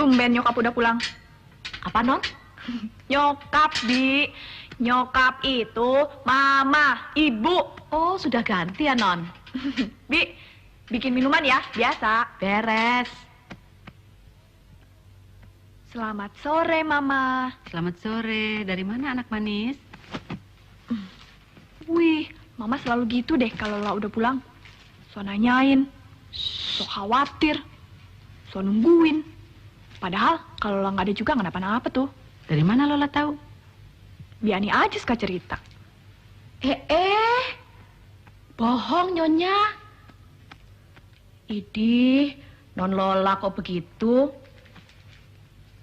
Tumben nyokap udah pulang. Apa, Non? Nyokap, Bi. Nyokap itu mama, ibu. Oh, sudah ganti ya, Non? Bi, bikin minuman ya, biasa. Beres. Selamat sore, Mama. Selamat sore. Dari mana anak manis? Wih, Mama selalu gitu deh kalau Lola udah pulang. So nanyain, so khawatir, so nungguin. Padahal kalau Lola nggak ada juga nggak apa-apa tuh. Dari mana Lola tahu? Biani aja suka cerita. Bohong, Nyonya. Idih, Non Lola kok begitu?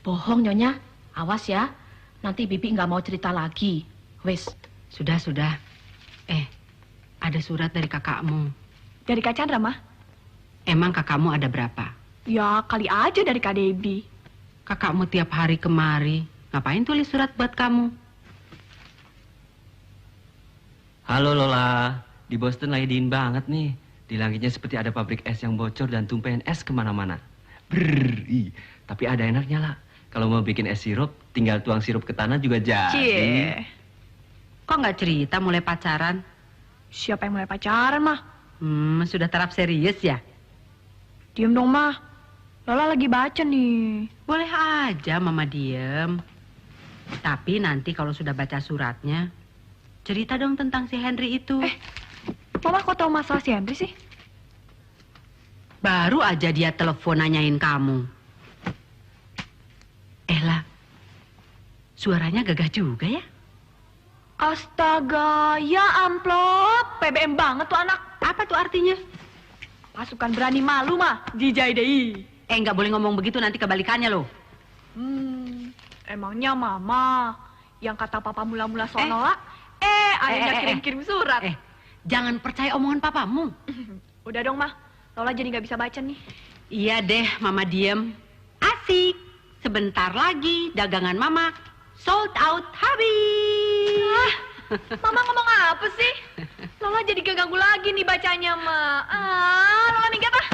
Bohong, Nyonya. Awas ya, nanti Bibi nggak mau cerita lagi. Wes, sudah. Ada surat dari kakakmu. Dari Kak Chandra, Mah? Emang kakakmu ada berapa? Ya, kali aja dari Kak Debbie. Kakakmu tiap hari kemari. Ngapain tulis surat buat kamu? Halo Lola, di Boston lagi dingin banget nih. Di langitnya seperti ada pabrik es yang bocor dan tumpahin es kemana-mana. Tapi ada enaknya lah. Kalau mau bikin es sirup, tinggal tuang sirup ke tanah juga jadi. Cie. Kok nggak cerita mulai pacaran? Siapa yang mulai pacaran, Mah? Sudah taraf serius ya? Diem dong, Mah. Lola lagi baca nih. Boleh aja Mama diem. Tapi nanti kalau sudah baca suratnya, cerita dong tentang si Henry itu. Mama kok tahu masalah si Henry sih? Baru aja dia telepon nanyain kamu. Ella, suaranya gagah juga ya? Astaga, ya amplop. PBM banget tuh anak. Apa tuh artinya? Pasukan berani malu, Mah. Jijai deh. Nggak boleh ngomong begitu, nanti kebalikannya loh. Emangnya Mama yang kata Papa mula-mula sono lah. Ayahnya kirim-kirim surat. Jangan percaya omongan papamu. Udah dong, Mah. Lola jadi nggak bisa baca nih. Iya deh, Mama diem. Asik. Sebentar lagi dagangan Mama sold out habis. Mama ngomong apa sih? Lola jadi gak ganggu lagi nih bacanya, Ma. Lola minggat ah.